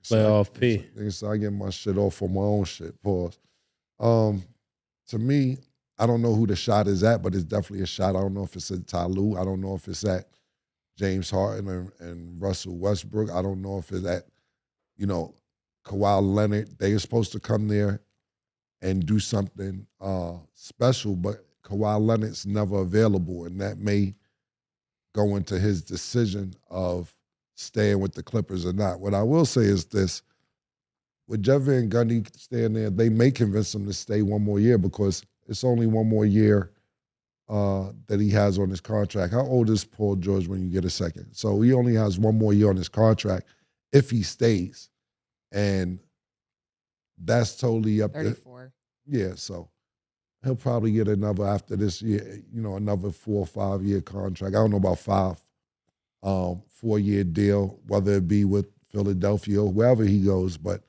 Playoff P. So I get my shit off for my own shit. Pause. To me, I don't know who the shot is at, but it's definitely a shot. I don't know if it's at Ty Lue. I don't know if it's at James Harden and Russell Westbrook. I don't know if it's at, Kawhi Leonard. They are supposed to come there and do something special, but Kawhi Leonard's never available, and that may go into his decision of staying with the Clippers or not. What I will say is this. With Jeff Van Gundy staying there, they may convince him to stay one more year because it's only one more year that he has on his contract. How old is Paul George when you get a second? So he only has one more year on his contract if he stays. And that's totally up 34. Yeah, so he'll probably get another after this year, another 4 or 5 year contract. I don't know about 5, 4-year deal, whether it be with Philadelphia or wherever he goes, but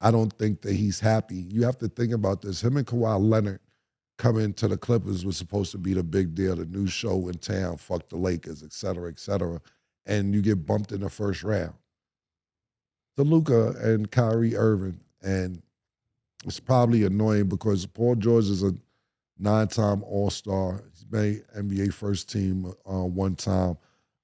I don't think that he's happy. You have to think about this. Him and Kawhi Leonard coming to the Clippers was supposed to be the big deal, the new show in town, fuck the Lakers, et cetera, and you get bumped in the first round. To Luka and Kyrie Irving, and it's probably annoying because Paul George is a 9-time All-Star. He's made NBA first team one time.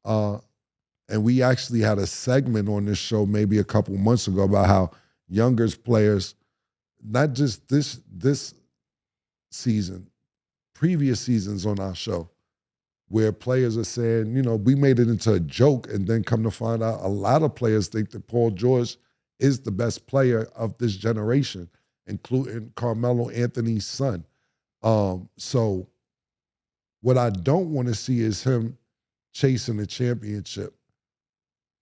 And we actually had a segment on this show maybe a couple months ago about how younger players, not just this season, previous seasons on our show, where players are saying, we made it into a joke, and then come to find out a lot of players think that Paul George is the best player of this generation, including Carmelo Anthony's son. So what I don't want to see is him chasing the championship,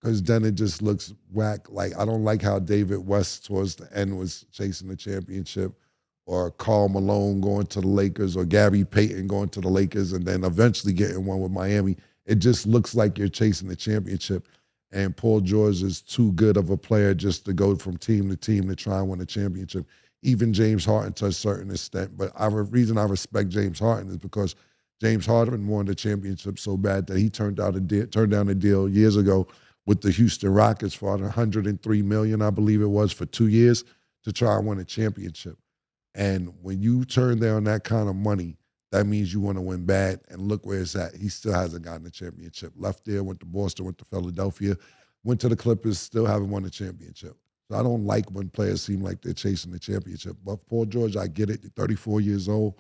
because then it just looks whack. Like, I don't like how David West towards the end was chasing the championship, or Karl Malone going to the Lakers, or Gary Payton going to the Lakers and then eventually getting one with Miami. It just looks like you're chasing the championship. And Paul George is too good of a player just to go from team to team to try and win a championship. Even James Harden to a certain extent. But the reason I respect James Harden is because James Harden won the championship so bad that he turned down a deal years ago with the Houston Rockets for $103 million, I believe it was, for 2 years to try and win a championship. And when you turn down that kind of money, that means you want to win bad. And look where it's at. He still hasn't gotten a championship. Left there, went to Boston, went to Philadelphia, went to the Clippers, still haven't won a championship. So I don't like when players seem like they're chasing the championship. But Paul George, I get it. You're 34 years old.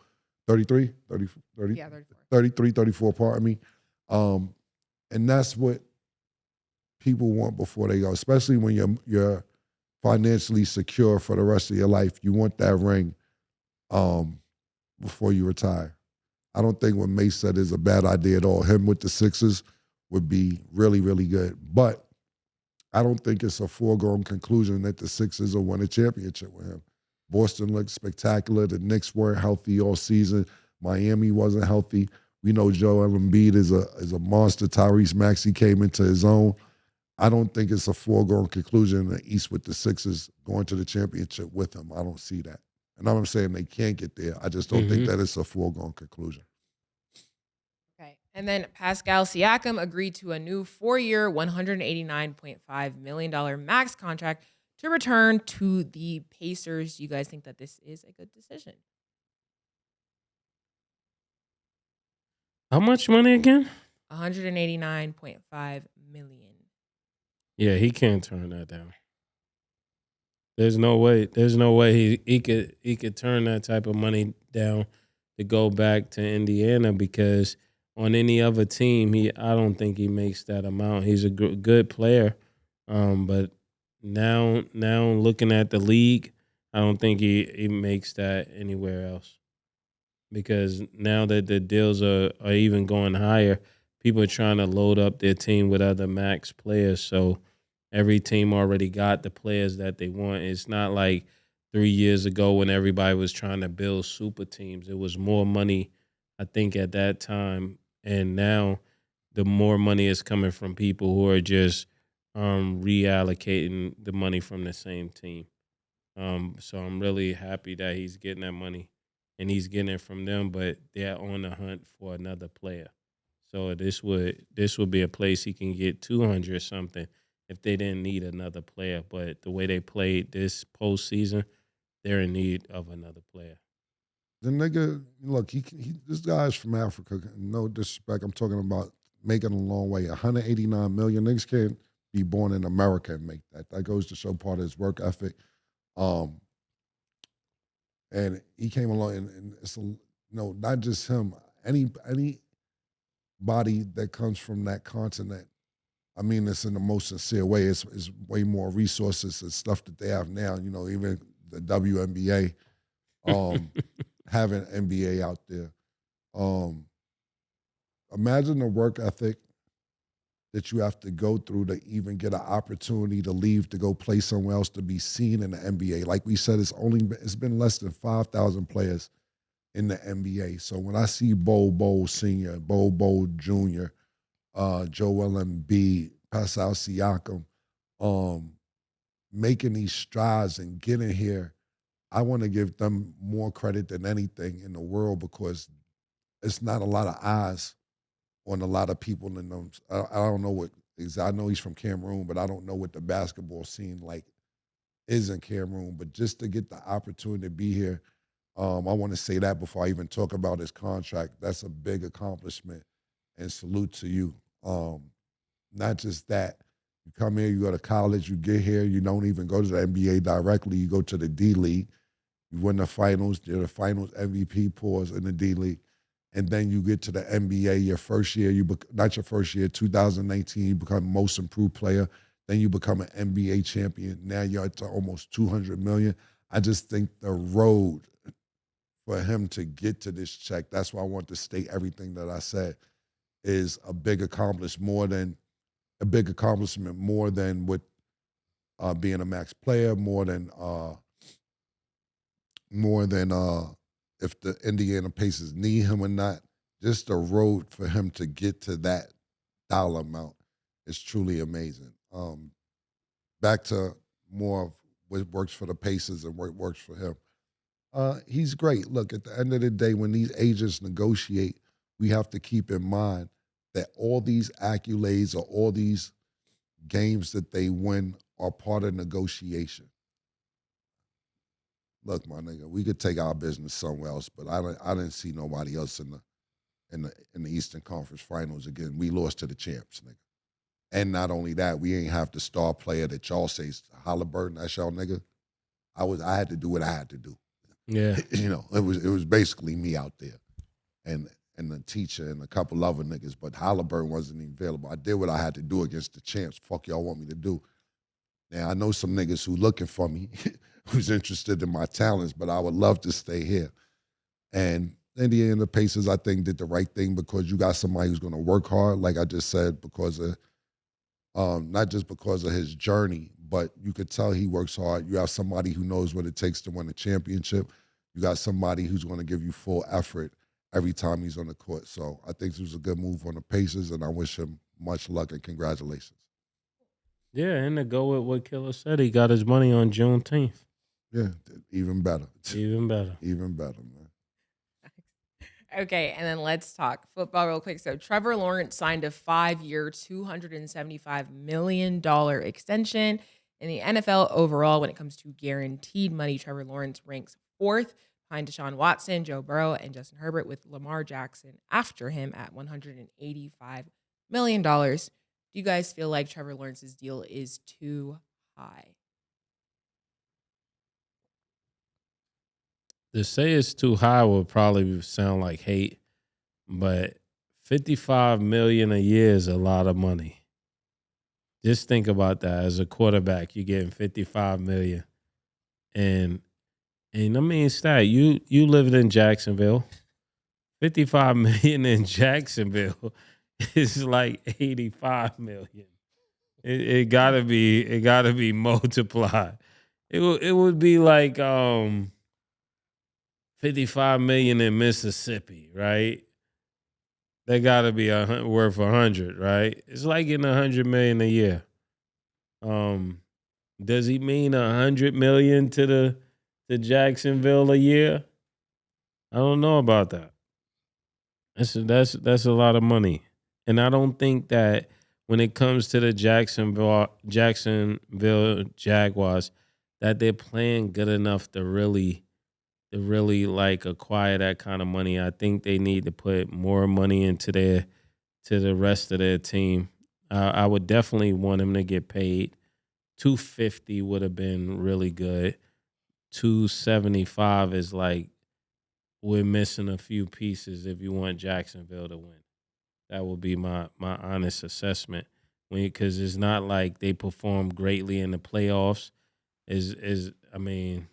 33? 30? Yeah, 34. 33, 34, pardon me. And that's what people want before they go, especially when you're financially secure for the rest of your life. You want that ring before you retire. I don't think what Mase said is a bad idea at all. Him with the Sixers would be really, really good. But I don't think it's a foregone conclusion that the Sixers will win a championship with him. Boston looked spectacular. The Knicks weren't healthy all season. Miami wasn't healthy. We know Joel Embiid is a monster. Tyrese Maxey came into his own. I don't think it's a foregone conclusion in the East with the Sixers going to the championship with him. I don't see that. And I'm saying they can't get there. I just don't think that it's a foregone conclusion. Okay. And then Pascal Siakam agreed to a new 4-year, $189.5 million max contract to return to the Pacers. Do you guys think that this is a good decision? How much money again? $189.5 million. Yeah, he can't turn that down. There's no way. There's no way he could turn that type of money down to go back to Indiana, because on any other team, I don't think he makes that amount. He's a good player, but now looking at the league, I don't think he makes that anywhere else, because now that the deals are even going higher, people are trying to load up their team with other max players. So every team already got the players that they want. It's not like 3 years ago when everybody was trying to build super teams. It was more money, I think, at that time. And now the more money is coming from people who are just reallocating the money from the same team. So I'm really happy that he's getting that money, and he's getting it from them, but they're on the hunt for another player. So this would be a place he can get 200 something if they didn't need another player. But the way they played this postseason, they're in need of another player. The nigga, look, this guy's from Africa. No disrespect, I'm talking about making a long way. 189 million. Niggas can't be born in America and make that. That goes to show part of his work ethic. And he came along, and it's not just him. Anybody that comes from that continent, I mean this in the most sincere way, it's way more resources and stuff that they have now. Even the WNBA, having NBA out there. Imagine the work ethic that you have to go through to even get an opportunity to leave to go play somewhere else, to be seen in the NBA. Like we said, it's been less than 5,000 players in the NBA. So when I see Bo Sr., Bo Jr., Joel Embiid, Pascal Siakam, making these strides and getting here, I want to give them more credit than anything in the world, because it's not a lot of eyes on a lot of people in them. I don't know I know he's from Cameroon, but I don't know what the basketball scene like is in Cameroon. But just to get the opportunity to be here, I want to say that before I even talk about his contract. That's a big accomplishment, and salute to you. Not just that. You come here, you go to college, you get here, you don't even go to the NBA directly. You go to the D League. You win the finals. You're the finals MVP, pause in the D League. And then you get to the NBA your first year, not your first year, 2019, you become most improved player. Then you become an NBA champion. Now you're at almost 200 million. I just think the road for him to get to this check, that's why I want to state everything that I said, is a big accomplishment more than with being a max player, more than if the Indiana Pacers need him or not. Just the road for him to get to that dollar amount is truly amazing. Back to more of what works for the Pacers and what works for him. He's great. Look, at the end of the day, when these agents negotiate, we have to keep in mind that all these accolades or all these games that they win are part of negotiation. Look, my nigga, we could take our business somewhere else, but I didn't see nobody else in the Eastern Conference Finals again. We lost to the champs, nigga. And not only that, we ain't have the star player that y'all say Halliburton. That's y'all nigga. I had to do what I had to do. Yeah, You know, it was basically me out there, and the teacher and a couple other niggas. But Halliburton wasn't even available. I did what I had to do against the champs. Fuck y'all want me to do. Now I know some niggas who looking for me, who's interested in my talents, but I would love to stay here. And Indiana Pacers, I think, did the right thing because you got somebody who's going to work hard, like I just said, because of not just because of his journey, but you could tell he works hard. You have somebody who knows what it takes to win a championship. You got somebody who's going to give you full effort every time he's on the court. So I think this was a good move on the Pacers, and I wish him much luck and congratulations. yeah, and to go with what Killer said, he got his money on Juneteenth. Yeah, even better. Even better. Even better, man. Okay, and then let's talk football real quick. So Trevor Lawrence signed a 5-year, $275 million extension. In the NFL overall, when it comes to guaranteed money, Trevor Lawrence ranks 4th behind Deshaun Watson, Joe Burrow, and Justin Herbert, with Lamar Jackson after him at $185 million. Do you guys feel like Trevor Lawrence's deal is too high? To say it's too high would probably sound like hate, but $55 million a year is a lot of money. Just think about that. As a quarterback, you're getting $55 million, and I mean, stat, you lived in Jacksonville. $55 million in Jacksonville is like $85 million. It gotta be multiplied. It would be like $55 million in Mississippi, right? They gotta be worth 100, right? It's like getting $100 million a year. Does he mean $100 million to Jacksonville a year? I don't know about that. That's a lot of money, and I don't think that when it comes to the Jacksonville Jaguars, that they're playing good enough to really like acquire that kind of money. I think they need to put more money into the rest of their team. I would definitely want him to get paid. $250 would have been really good. $275 is like we're missing a few pieces if you want Jacksonville to win. That would be my honest assessment. Because it's not like they perform greatly in the playoffs. I mean,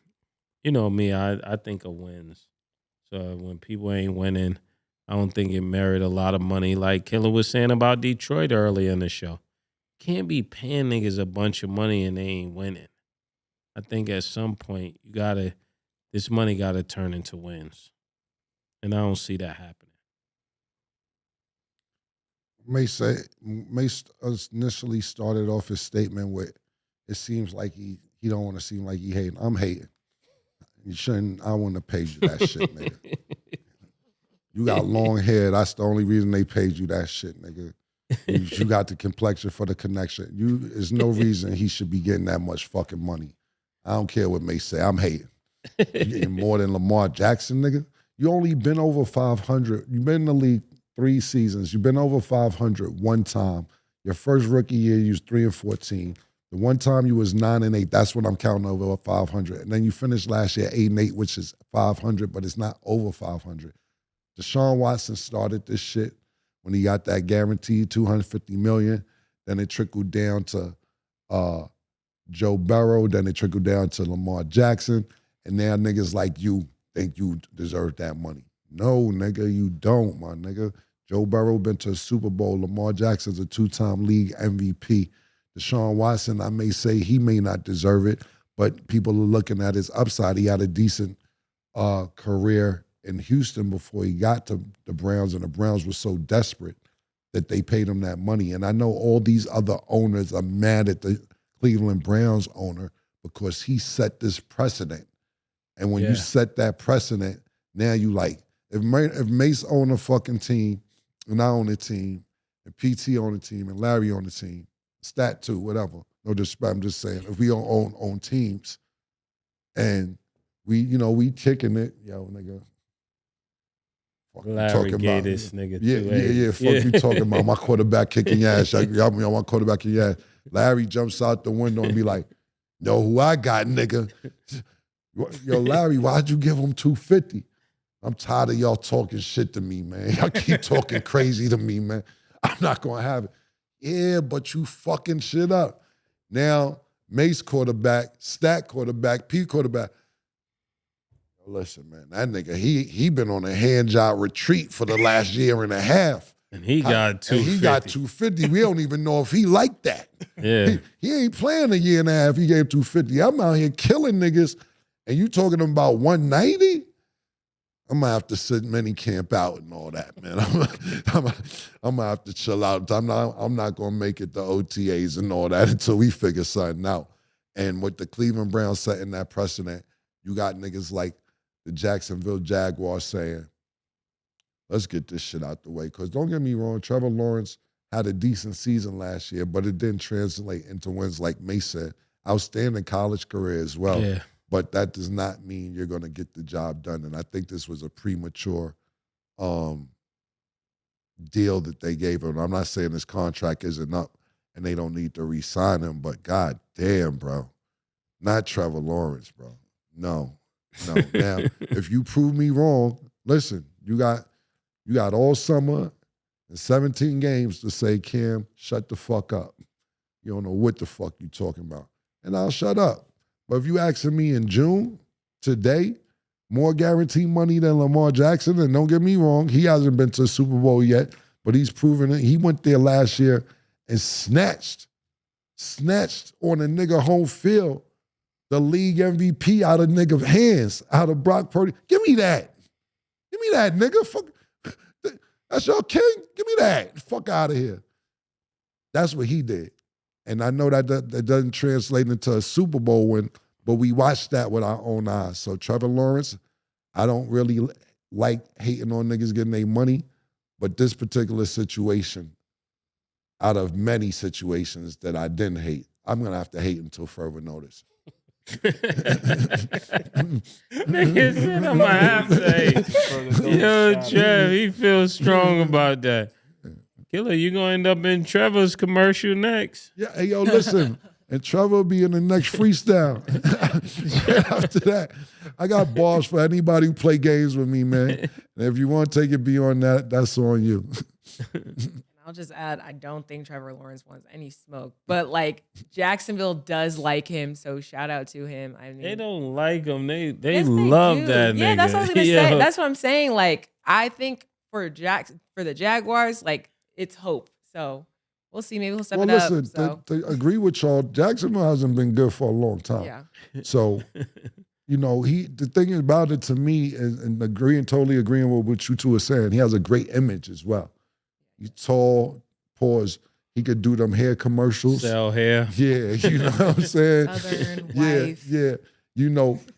you know me, I think of wins. So when people ain't winning, I don't think it merit a lot of money. Like Killer was saying about Detroit earlier in the show. Can't be paying niggas a bunch of money and they ain't winning. I think at some point this money gotta turn into wins. And I don't see that happening. Mase initially started off his statement with, it seems like he don't want to seem like he hating. I'm hating. You shouldn't. I want to pay you that shit, nigga. You got long hair. That's the only reason they paid you that shit, nigga. You got the complexion for the connection. There's no reason he should be getting that much fucking money. I don't care what Mase say. I'm hating. You getting more than Lamar Jackson, nigga. You only been over 500. You've been in the league 3 seasons. You've been over 500 one time. Your first rookie year, you was 3-14. The one time you was 9-8. That's what I'm counting over 500. And then you finished last year 8-8, which is 500, but it's not over 500. Deshaun Watson started this shit when he got that guaranteed $250 million. Then it trickled down to Joe Burrow. Then it trickled down to Lamar Jackson. And now niggas like you think you deserve that money. No, nigga, you don't, my nigga. Joe Burrow been to a Super Bowl. Lamar Jackson's a 2-time league MVP. Deshaun Watson, I may say he may not deserve it, but people are looking at his upside. He had a decent career in Houston before he got to the Browns, and the Browns were so desperate that they paid him that money. And I know all these other owners are mad at the Cleveland Browns owner because he set this precedent. And when you set that precedent, now you like, if Mase own a fucking team, and I own a team, and PT own a team, and Larry own a team, Stat too, whatever. No disrespect, I'm just saying, if we don't own teams, and we kicking it, yo, nigga. Larry gave this nigga Yeah, fuck you talking about. My quarterback kicking your ass. Y'all my quarterback kicking your ass. Larry jumps out the window and be like, know who I got, nigga. Yo, Larry, why'd you give him $250? I'm tired of y'all talking shit to me, man. Y'all keep talking crazy to me, man. I'm not gonna have it. Yeah, but you fucking shit up. Now, Mase quarterback, Stat quarterback, P quarterback. Listen, man, that nigga, he been on a hand job retreat for the last year and a half. And he got $250. He got $250. We don't even know if he like that. Yeah. He ain't playing a year and a half. He gave $250. I'm out here killing niggas, and you talking about $190? I'm gonna have to sit mini camp out and all that, man. I'm gonna have to chill out. I'm not gonna make it to OTAs and all that until we figure something out. And with the Cleveland Browns setting that precedent, you got niggas like the Jacksonville Jaguars saying, let's get this shit out the way. Because don't get me wrong, Trevor Lawrence had a decent season last year, but it didn't translate into wins like Mase said. Outstanding college career as well. Yeah. But that does not mean you're going to get the job done. And I think this was a premature deal that they gave him. I'm not saying his contract isn't up and they don't need to re-sign him, but god damn, bro. Not Trevor Lawrence, bro. No. Now, if you prove me wrong, listen, you got all summer and 17 games to say, Cam, shut the fuck up. You don't know what the fuck you talking about. And I'll shut up. But if you asking me in June, today, more guaranteed money than Lamar Jackson, and don't get me wrong, he hasn't been to the Super Bowl yet, but he's proven it. He went there last year and snatched on a nigga home field the league MVP out of nigga hands, out of Brock Purdy. Give me that. Give me that, nigga. Fuck. That's your king? Give me that. Fuck out of here. That's what he did. And I know that doesn't translate into a Super Bowl win, but we watched that with our own eyes. So Trevor Lawrence, I don't really like hating on niggas getting their money, but this particular situation, out of many situations that I didn't hate, I'm going to have to hate until further notice. Nigga said I'm going to have to hate. Yo, Trev, he feels strong about that. Killer, you gonna end up in Trevor's commercial next. Yeah, hey, yo, listen. And Trevor will be in the next freestyle. After that, I got bars for anybody who play games with me, man. And if you want to take it beyond that, that's on you. And I'll just add, I don't think Trevor Lawrence wants any smoke. But, like, Jacksonville does like him, so shout out to him. I mean, they don't like him. They yes, love do. that nigga. Yeah, that's what I was going to say. That's what I'm saying. Like, I think for the Jaguars, like, it's hope. So we'll see. Maybe he'll step it up. So. To agree with y'all, Jacksonville hasn't been good for a long time. Yeah. So, the thing about it to me is, and totally agreeing with what you two are saying, he has a great image as well. He's tall, pause. He could do them hair commercials. Sell hair. Yeah, you know what I'm saying? Southern wife. Yeah.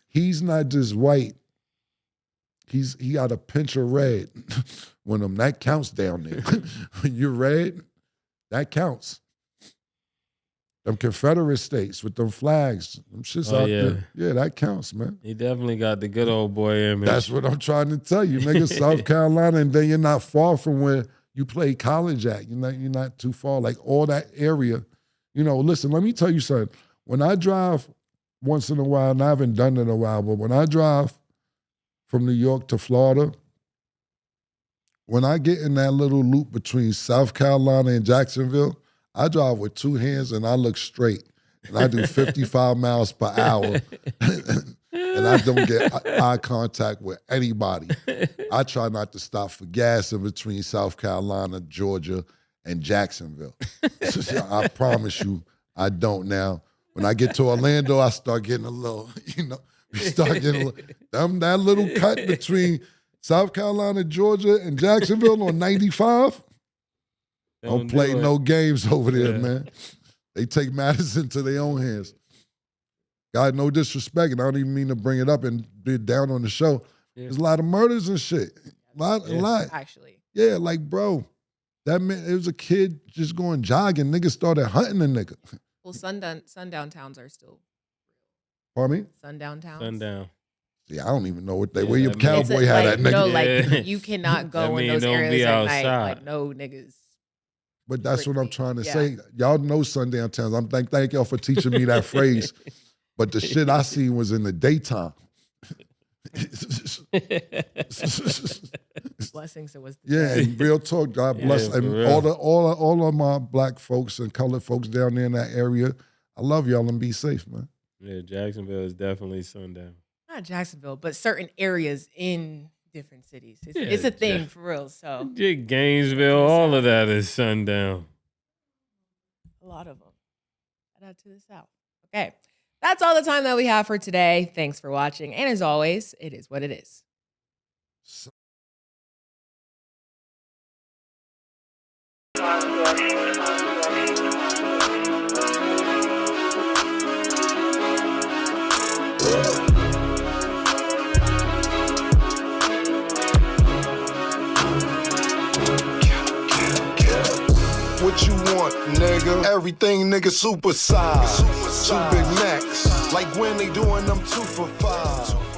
He's not just white. He got a pinch of red. When that counts down there. When you're red, that counts. Them Confederate states with them flags. Them shits out there. Yeah, that counts, man. He definitely got the good old boy image. That's what I'm trying to tell you, nigga. South Carolina, and then you're not far from where you play college at. You're not too far. Like all that area. You know, listen, let me tell you something. When I drive once in a while, and I haven't done it in a while, but when I drive from New York to Florida, when I get in that little loop between South Carolina and Jacksonville, I drive with two hands and I look straight. And I do 55 miles per hour. And I don't get eye contact with anybody. I try not to stop for gas in between South Carolina, Georgia, and Jacksonville. So I promise you, I don't now. When I get to Orlando, I start getting a little, we start getting that little cut between South Carolina, Georgia, and Jacksonville on 95. Don't play no games over there, man. They take matters into their own hands. God, no disrespect, and I don't even mean to bring it up and be down on the show. Yeah. There's a lot of murders and shit. A lot. Actually. Yeah, like, bro, that man, it was a kid just going jogging. Niggas started hunting the nigga. Well, sundown towns are still. Pardon me? Sundown towns. Sundown. See, I don't even know what they. Where your cowboy hat at, nigga? Like you cannot go in those areas at night. Like no niggas. But that's what I'm trying to say. Y'all know sundown towns. I'm thank y'all for teaching me that phrase. But the shit I seen was in the daytime. Blessings. It was. And real talk. God bless. And all of my black folks and colored folks down there in that area. I love y'all and be safe, man. Yeah, Jacksonville is definitely sundown. Not Jacksonville, but certain areas in different cities. It's a thing for real. So Gainesville, all of that is sundown. A lot of them. Shout out to the South. Okay. That's all the time that we have for today. Thanks for watching. And as always, it is what it is. What you want, nigga? Everything, nigga, super size. Two Big Macs, like when they doing them 2 for $5.